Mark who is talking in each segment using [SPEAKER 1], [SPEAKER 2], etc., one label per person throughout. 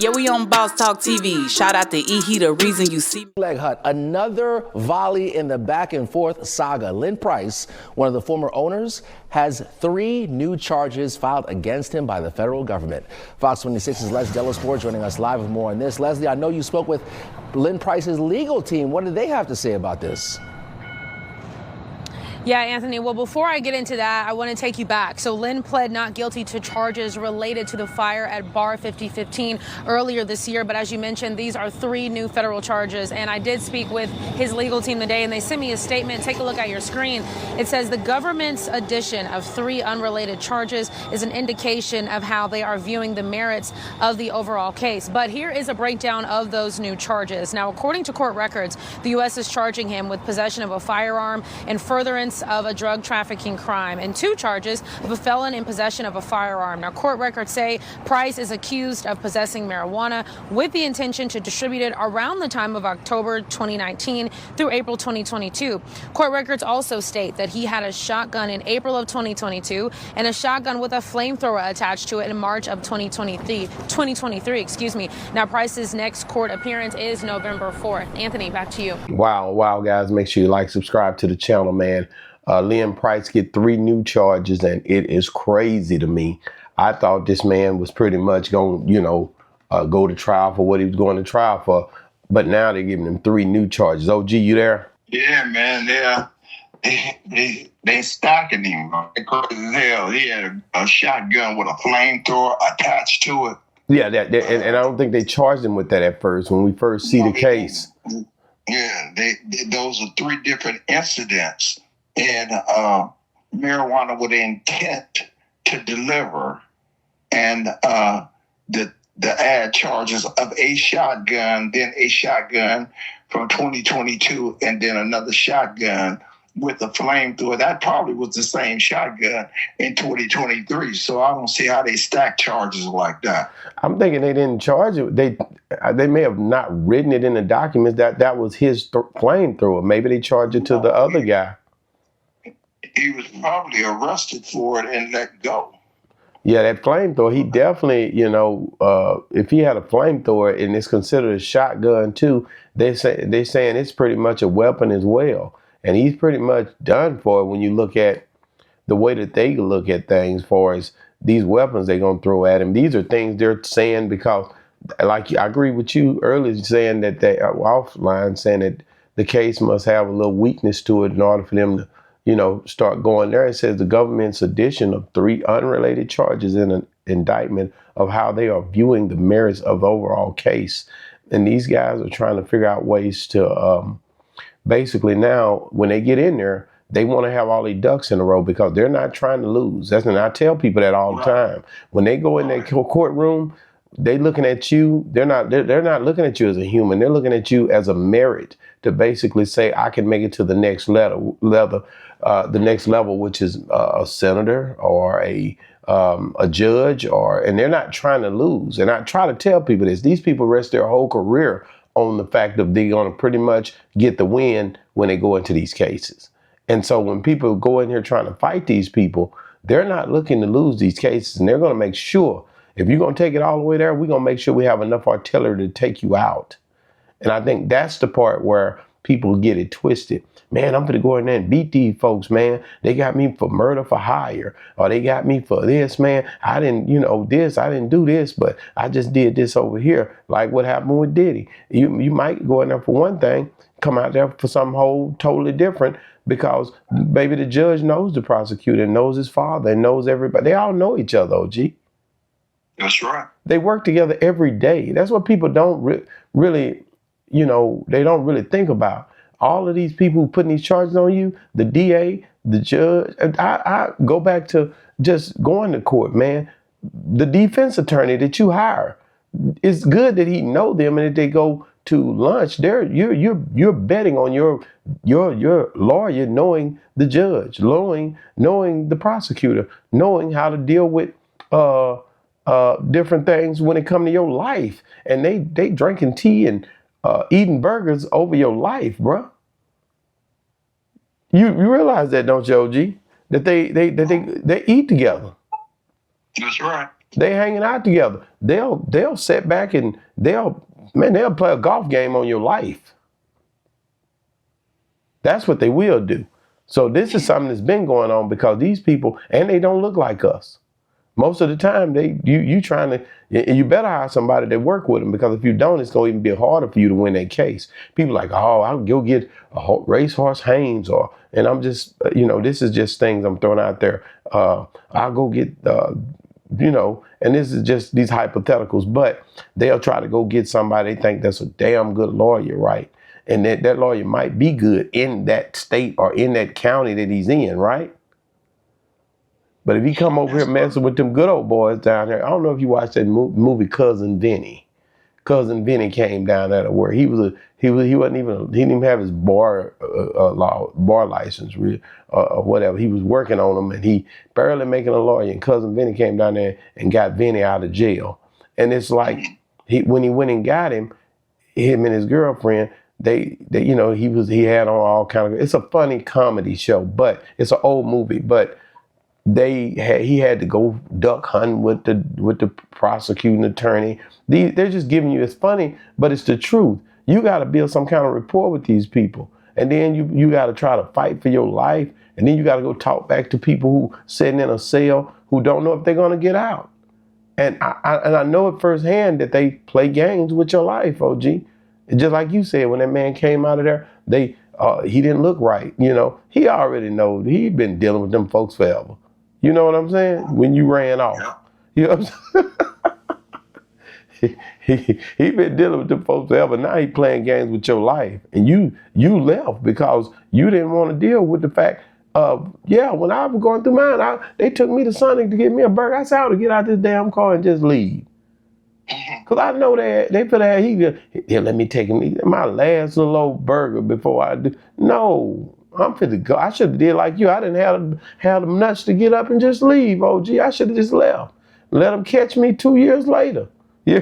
[SPEAKER 1] Yeah, we on Boss Talk TV. Shout out to E. The reason you see
[SPEAKER 2] Leg Hut, another volley in the back and forth saga. Lynn Price, one of the former owners, has 3 new charges filed against him by the federal government. Fox 26's Les Delasport joining us live with more on this. Leslie, I know you spoke with Lynn Price's legal team. What did they have to say about this?
[SPEAKER 3] Yeah, Anthony. Well, before I get into that, I want to take you back. So Lynn pled not guilty to charges related to the fire at Bar 5015 earlier this year. But as you mentioned, these are 3 new federal charges. And I did speak with his legal team today, and they sent me a statement. Take a look at your screen. It says the government's addition of 3 unrelated charges is an indication of how they are viewing the merits of the overall case. But here is a breakdown of those new charges. Now, according to court records, the U.S. is charging him with possession of a firearm and furtherance of a drug trafficking crime, and 2 charges of a felon in possession of a firearm. Now, court records say Price is accused of possessing marijuana with the intention to distribute it around the time of October 2019 through April 2022. Court records also state that he had a shotgun in April of 2022 and a shotgun with a flamethrower attached to it in March of 2023. Excuse me. Now, Price's next court appearance is November 4th. Anthony, back to you.
[SPEAKER 4] Wow, guys, make sure you like, subscribe to the channel, man. Lynn Price get 3 new charges, and it is crazy to me. I thought this man was pretty much going, go to trial for what he was going to trial for, but now they're giving him 3 new charges. OG, you there?
[SPEAKER 5] Yeah, man. They stacking him. Crazy as hell. He had a shotgun with a flamethrower attached to it.
[SPEAKER 4] Yeah, and I don't think they charged him with that at first when we first see the case.
[SPEAKER 5] Yeah, those are 3 different incidents. And marijuana with intent to deliver, and the add charges of a shotgun, then a shotgun from 2022, and then another shotgun with a flamethrower. That probably was the same shotgun in 2023. So I don't see how they stack charges like that.
[SPEAKER 4] I'm thinking they didn't charge it. They may have not written it in the documents that was his flamethrower. Maybe they charged it to the other guy.
[SPEAKER 5] He was probably arrested for it and let go.
[SPEAKER 4] Yeah, that flamethrower, he definitely, if he had a flamethrower and it's considered a shotgun too, they're saying it's pretty much a weapon as well. And he's pretty much done for it when you look at the way that they look at things as far as these weapons they're going to throw at him. These are things they're saying because, like, I agree with you earlier saying that they are offline, saying that the case must have a little weakness to it in order for them to start going there. It says the government's addition of 3 unrelated charges in an indictment of how they are viewing the merits of the overall case. And these guys are trying to figure out ways to basically now, when they get in there, they want to have all their ducks in a row because they're not trying to lose. And I tell people that all the time. When they go in that courtroom, they looking at you. They're not looking at you as a human. They're looking at you as a merit to basically say, I can make it to the next level, which is a senator or a judge, and they're not trying to lose. And I try to tell people this: these people rest their whole career on the fact that they're going to pretty much get the win when they go into these cases. And so when people go in here trying to fight these people, they're not looking to lose these cases, and they're going to make sure. If you're going to take it all the way there, we're going to make sure we have enough artillery to take you out. And I think that's the part where people get it twisted. Man, I'm going to go in there and beat these folks, man. They got me for murder for hire. Or they got me for this, man. I didn't do this, but I just did this over here. Like what happened with Diddy. You might go in there for one thing, come out there for something whole totally different, because maybe the judge knows the prosecutor, knows his father, and knows everybody. They all know each other, OG.
[SPEAKER 5] That's right.
[SPEAKER 4] They work together every day. That's what people don't really, they don't really think about. All of these people who putting these charges on you, the DA, the judge. I go back to just going to court, man. The defense attorney that you hire, it's good that he know them, and if they go to lunch, you're betting on your lawyer knowing the judge, knowing the prosecutor, knowing how to deal with different things when it come to your life. And they drinking tea and eating burgers over your life, bruh. You realize that, don't you, OG? That they eat together.
[SPEAKER 5] That's right.
[SPEAKER 4] They hanging out together. They'll sit back and they'll play a golf game on your life. That's what they will do. So this is something that's been going on because these people, and they don't look like us. Most of the time, you better hire somebody that work with them, because if you don't, it's going to even be harder for you to win that case. People like, oh, I'll go get a racehorse Haynes, and I'm just, this is just things I'm throwing out there. I'll go get, and this is just these hypotheticals, but they'll try to go get somebody they think that's a damn good lawyer, right? And that lawyer might be good in that state or in that county that he's in, right? But if he come over here messing with them good old boys down there, I don't know if you watched that movie Cousin Vinny. Cousin Vinny came down there to work. He didn't even have his bar license or whatever. He was working on them, and he barely making a lawyer. And Cousin Vinny came down there and got Vinny out of jail. And it's like when he went and got him and his girlfriend, he had on all kind of. It's a funny comedy show, but it's an old movie, but. He had to go duck hunting with the prosecuting attorney. They're just giving you, it's funny, but it's the truth. You got to build some kind of rapport with these people, and then you got to try to fight for your life, and then you got to go talk back to people who sitting in a cell who don't know if they're going to get out. And I know it firsthand that they play games with your life, OG. Just like you said, when that man came out of there, he didn't look right. He already knows. He'd been dealing with them folks forever. You know what I'm saying? When you ran off. You know what I'm saying? He been dealing with them folks forever. Now he playing games with your life. And you left because you didn't want to deal with the fact of, when I was going through mine, they took me to Sonic to get me a burger. I said, I ought to get out this damn car and just leave. Because I know they put out, let me take my last little old burger before I do. No. I'm finna go. I should have did like you. I didn't have them nuts to get up and just leave, OG. I should have just left. Let them catch me 2 years later. Yeah.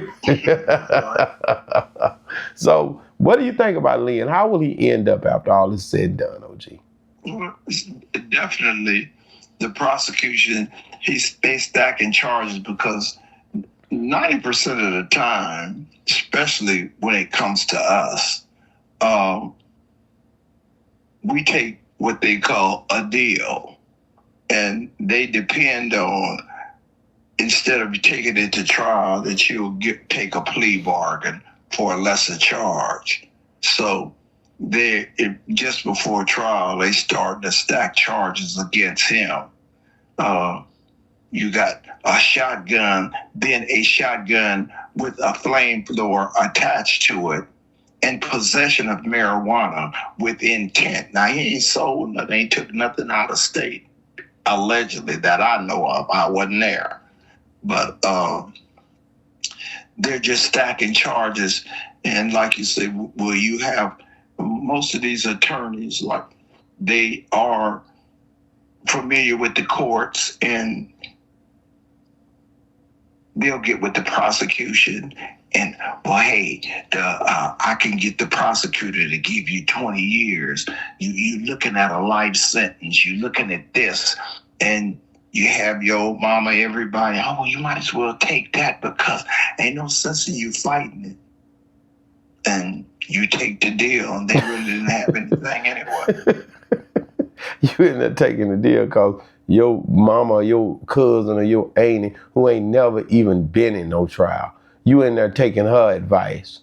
[SPEAKER 4] So what do you think about Lynn? How will he end up after all is said and done, OG?
[SPEAKER 5] Well, definitely the prosecution, they stacking charges because 90% of the time, especially when it comes to us, we take what they call a deal, and they depend on, instead of taking it to trial, that you'll take a plea bargain for a lesser charge. So just before trial, they start to stack charges against him. You got a shotgun, then a shotgun with a flamethrower attached to it, and possession of marijuana with intent. Now, he ain't sold nothing, ain't took nothing out of state, allegedly, that I know of. I wasn't there. But they're just stacking charges. And like you say, will you have most of these attorneys, like, they are familiar with the courts, and they'll get with the prosecution and, well, hey, I can get the prosecutor to give you 20 years. You're looking at a life sentence. You're looking at this. And you have your mama, everybody, oh, you might as well take that because ain't no sense in you fighting it. And you take the deal, and they really didn't have anything anyway.
[SPEAKER 4] You end up taking the deal because your mama or your cousin or your auntie who ain't never even been in no trial, you in there taking her advice.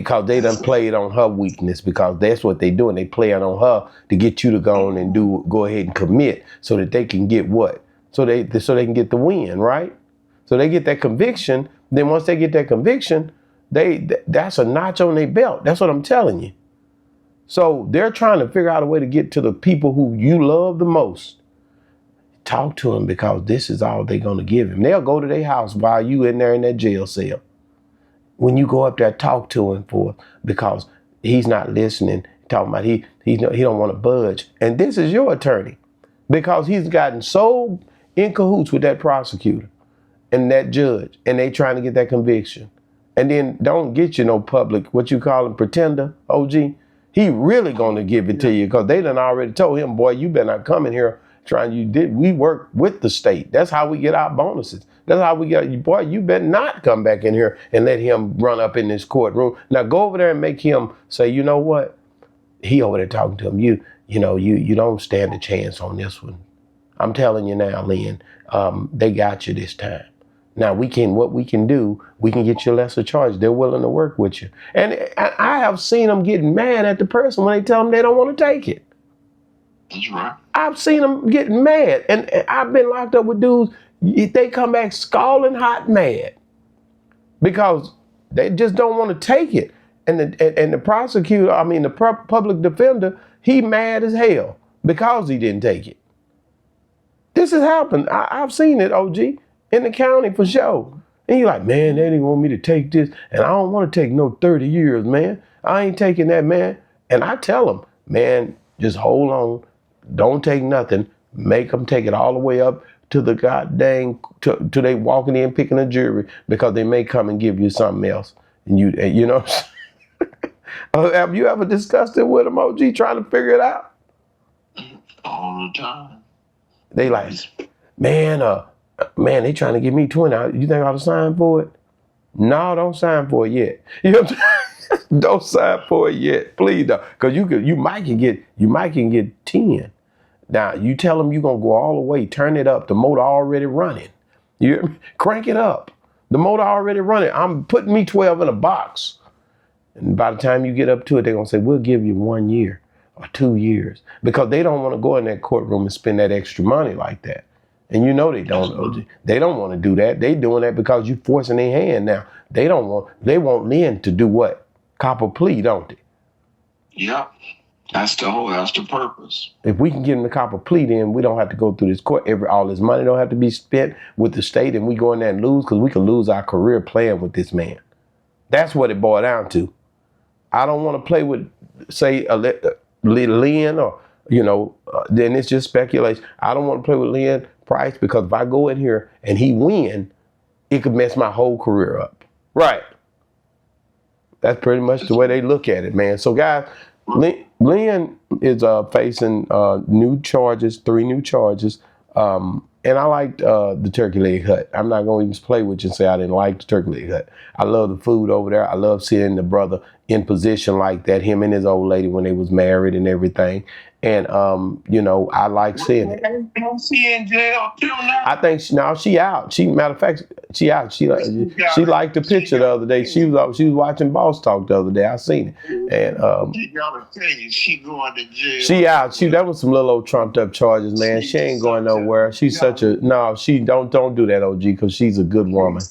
[SPEAKER 4] Cause they done played on her weakness, because that's what they doing. They playing on her to get you to go on and go ahead and commit so that they can get what? So they can get the win, right? So they get that conviction. Then once they get that conviction, that's a notch on their belt. That's what I'm telling you. So they're trying to figure out a way to get to the people who you love the most. Talk to them, because this is all they're going to give him. They'll go to their house while you in there in that jail cell. When you go up there, talk to him because he's not listening. Talking about he don't want to budge. And this is your attorney, because he's gotten so in cahoots with that prosecutor and that judge, and they trying to get that conviction. And then don't get you no public, what you call him, pretender, OG. He really going to give it to you, because they done already told him, boy, you better not come in here We work with the state. That's how we get our bonuses. That's how we get, boy, you better not come back in here and let him run up in this courtroom. Now go over there and make him say, you know what? He over there talking to him. You don't stand a chance on this one. I'm telling you now, Lynn, they got you this time. Now what we can do, we can get you a lesser charge. They're willing to work with you. And I have seen them getting mad at the person when they tell them they don't want to take it.
[SPEAKER 5] That's right.
[SPEAKER 4] I've seen them getting mad. And I've been locked up with dudes, they come back scalding hot mad because they just don't want to take it. And the prosecutor, the public defender, he mad as hell because he didn't take it. This has happened. I've seen it, OG, in the county for sure. And you're like, man, they didn't want me to take this. And I don't want to take no 30 years, man. I ain't taking that, man. And I tell them, man, just hold on. Don't take nothing. Make them take it all the way up to the goddamn, to they walking in picking a jury because they may come and give you something else. And you know, have you ever discussed it with them, OG, trying to figure it out?
[SPEAKER 5] All the time.
[SPEAKER 4] They like, man, they trying to give me 20. You think I ought to sign for it? No, don't sign for it yet. You know what I'm saying? Don't sign for it yet, please, though, because you might can get 10. Now you tell them you're gonna go all the way, turn it up. The motor already running. You hear me? Crank it up. The motor already running. I'm putting me 12 in a box, and by the time you get up to it, they're gonna say we'll give you 1 year or 2 years because they don't want to go in that courtroom and spend that extra money like that. And you know they don't, OG. They don't want to do that. They doing that because you forcing their hand now. They want Lynn to do what? Cop a plea, don't they?
[SPEAKER 5] Yep. That's the purpose.
[SPEAKER 4] If we can get him to cop a plea, then we don't have to go through this court. All this money don't have to be spent with the state and we go in there and lose because we could lose our career playing with this man. That's what it boiled down to. I don't want to play with, say, Lynn or, then it's just speculation. I don't want to play with Lynn Price because if I go in here and he win, it could mess my whole career up. Right. That's pretty much the way they look at it, man. So, guys, Lynn is facing 3 new charges. And I liked the turkey leg hut. I'm not going to even play with you and say I didn't like the turkey leg hut. I love the food over there. I love seeing the brother in position like that, him and his old lady when they was married and everything. And, I like seeing it.
[SPEAKER 5] She in jail too now?
[SPEAKER 4] I think she out. Matter of fact, she out. She liked the picture the other day. She was watching Boss Talk the other day. I seen it. And
[SPEAKER 5] she gotta tell you, she going to jail.
[SPEAKER 4] She out. That was some little old trumped up charges, man. She ain't going nowhere. She's she don't do that, OG, because she's a good woman.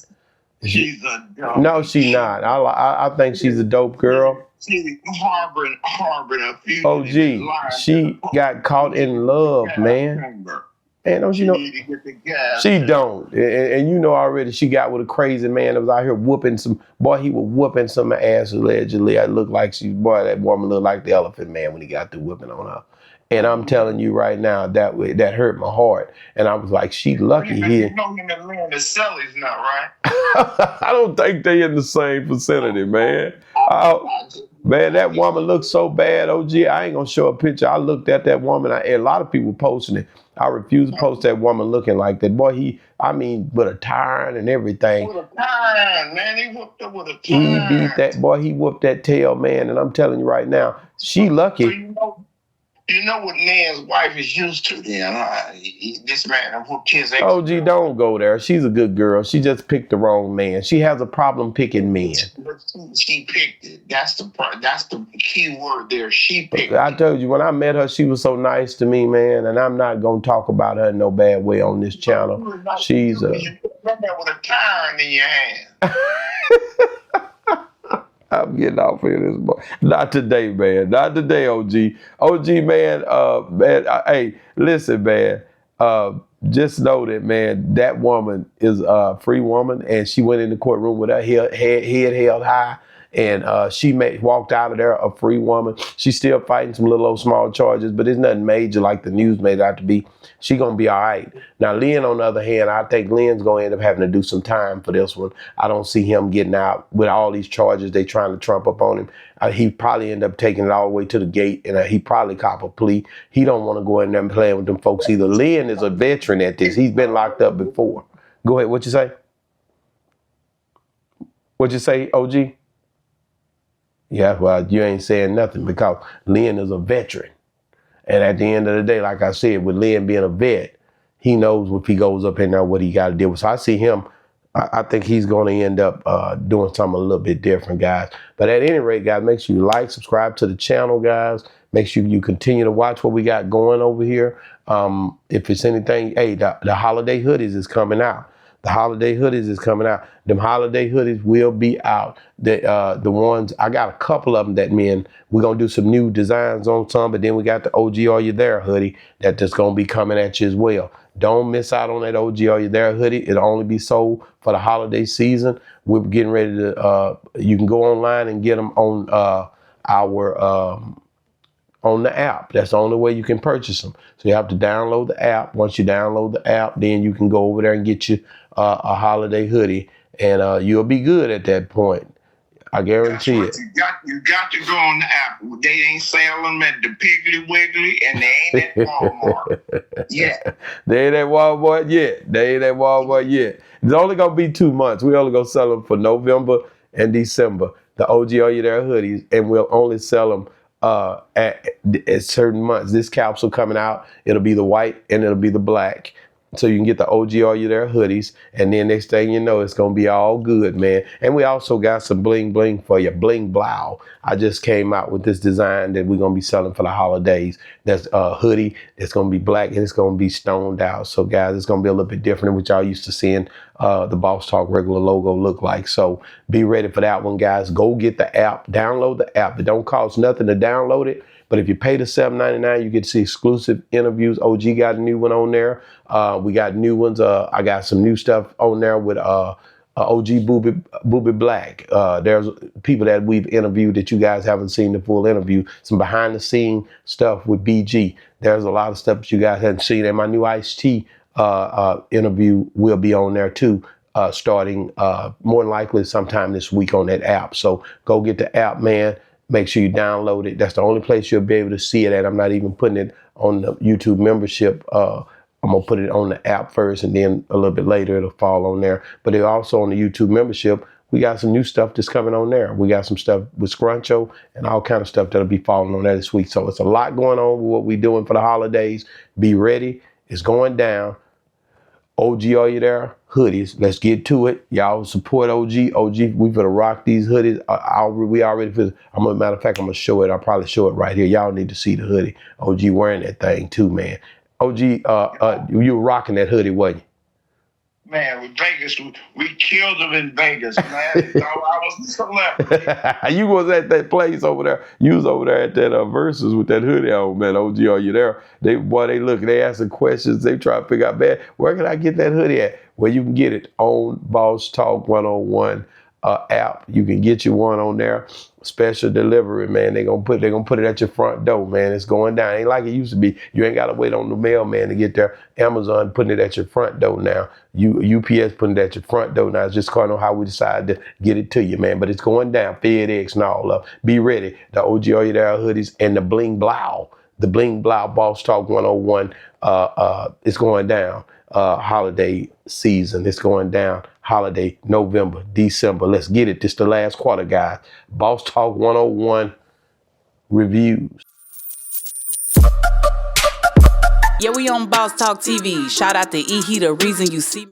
[SPEAKER 5] She's a dope.
[SPEAKER 4] No, she's not. I think she's a dope girl.
[SPEAKER 5] She's harboring a few.
[SPEAKER 4] OG, she got caught in love, man. And don't you know? She don't. And you know already she got with a crazy man that was out here whooping some, he was whooping some ass allegedly. It looked like that woman looked like the elephant man when he got through whipping on her. And I'm telling you right now, that hurt my heart. And I was like, she lucky here.
[SPEAKER 5] You know him and Lynn, the Sellies now, right?
[SPEAKER 4] I don't think they in the same vicinity, man. Man, that woman looks so bad, OG. I ain't gonna show a picture. I looked at that woman, and a lot of people posting it. I refuse to post that woman looking like that. Boy, with a tire and everything.
[SPEAKER 5] With a tire, man. He whooped her with a tire.
[SPEAKER 4] He beat that boy. He whooped that tail, man. And I'm telling you right now, she lucky.
[SPEAKER 5] So you know what Lynn's wife is used to then, huh? This man whooped his ex.
[SPEAKER 4] OG, don't go there. She's a good girl. She just picked the wrong man. She has a problem picking men.
[SPEAKER 5] She picked it. That's the key word there. She picked it.
[SPEAKER 4] I told you, when I met her, she was so nice to me, man. And I'm not going to talk about her in no bad way on this channel. She's a...
[SPEAKER 5] You put that with a tire in your hand.
[SPEAKER 4] I'm getting off here this morning. Not today, man. Not today, OG. OG, man, hey, listen, man. Just know that, man, that woman is a free woman, and she went in the courtroom with her head held high, and she walked out of there a free woman. She's still fighting some little old small charges, but it's nothing major like the news made it out to be. She gonna be all right. Now Lynn, on the other hand, I think Lynn's gonna end up having to do some time for this one. I don't see him getting out with all these charges they trying to trump up on him. He probably end up taking it all the way to the gate, and he probably cop a plea. He don't want to go in there and play with them folks either. Lynn is a veteran at this. He's been locked up before. Go ahead. What you say? What you say, OG? Yeah, well, you ain't saying nothing because Lynn is a veteran. And at the end of the day, like I said, with Lynn being a vet, he knows if he goes up in there what he got to deal with. So I see him, I think he's going to end up doing something a little bit different, guys. But at any rate, guys, make sure you like, subscribe to the channel, guys. Make sure you continue to watch what we got going over here. If it's anything, hey, the holiday hoodies is coming out. The holiday hoodies is coming out. Them holiday hoodies will be out. The ones, I got a couple of them that we're going to do some new designs on some, but then we got the OG Are You There hoodie that's going to be coming at you as well. Don't miss out on that OG Are You There hoodie. It'll only be sold for the holiday season. We're getting ready to, you can go online and get them on on the app. That's the only way you can purchase them. So you have to download the app. Once you download the app, then you can go over there and get you a holiday hoodie, and you'll be good at that point. I guarantee it.
[SPEAKER 5] You got to go on the app. They ain't selling them at the Piggly Wiggly, and they ain't at Walmart yet.
[SPEAKER 4] They ain't at Walmart yet. They ain't at Walmart yet. It's only going to be 2 months. We only going to sell them for November and December. The OG Are You There hoodies, and we'll only sell them at certain months. This capsule coming out, it'll be the white and it'll be the black. So you can get the OG Are You There hoodies, and then next thing you know, it's going to be all good, man. And we also got some bling bling for you, bling blow. I just came out with this design that we're going to be selling for the holidays. That's a hoodie that's going to be black, and it's going to be stoned out. So guys, it's going to be a little bit different than what y'all used to seeing the Boss Talk regular logo look like. So be ready for that one, guys. Go get the app, download the app. It don't cost nothing to download it. But if you pay the $7.99, you get to see exclusive interviews. OG got a new one on there. We got new ones. I got some new stuff on there with OG Booby Black. There's people that we've interviewed that you guys haven't seen the full interview. Some behind the scene stuff with BG. There's a lot of stuff that you guys haven't seen. And my new Ice-T interview will be on there too. Starting more than likely sometime this week on that app. So go get the app, man. Make sure you download it. That's the only place you'll be able to see it at. I'm not even putting it on the YouTube membership. I'm going to put it on the app first, and then a little bit later it'll fall on there. But it also on the YouTube membership, we got some new stuff that's coming on there. We got some stuff with Scruncho and all kind of stuff that'll be falling on there this week. So it's a lot going on with what we're doing for the holidays. Be ready. It's going down. OG Are You There hoodies. Let's get to it. Y'all support OG. OG, we finna rock these hoodies. We already feel. Matter of fact, I'm gonna show it. I'll probably show it right here. Y'all need to see the hoodie. OG wearing that thing too, man. OG, you were rocking that hoodie, wasn't you?
[SPEAKER 5] Man, with Vegas, we killed them in Vegas, man. They thought I was a celebrity.
[SPEAKER 4] You was at that place over there. You was over there at that Versus with that hoodie on, man. OG, Are You There? They look, they asking questions. They try to figure out, man, where can I get that hoodie at? Well, you can get it on Boss Talk 101 app. You can get you one on there. Special delivery, man. They're gonna put it at your front door, man. It's going down. Ain't like it used to be. You ain't gotta wait on the mailman to get there. Amazon putting it at your front door now. UPS putting it at your front door now. It's just kind of how we decide to get it to you, man. But it's going down. FedEx and all of. Be ready. The OG Are You There hoodies and the bling blow. The bling blow Boss Talk 101. It's going down. Holiday season. It's going down. Holiday, November, December. Let's get it. This the last quarter, guys. Boss Talk 101 reviews.
[SPEAKER 1] Yeah, we on Boss Talk TV. Shout out to E. He the reason you see me.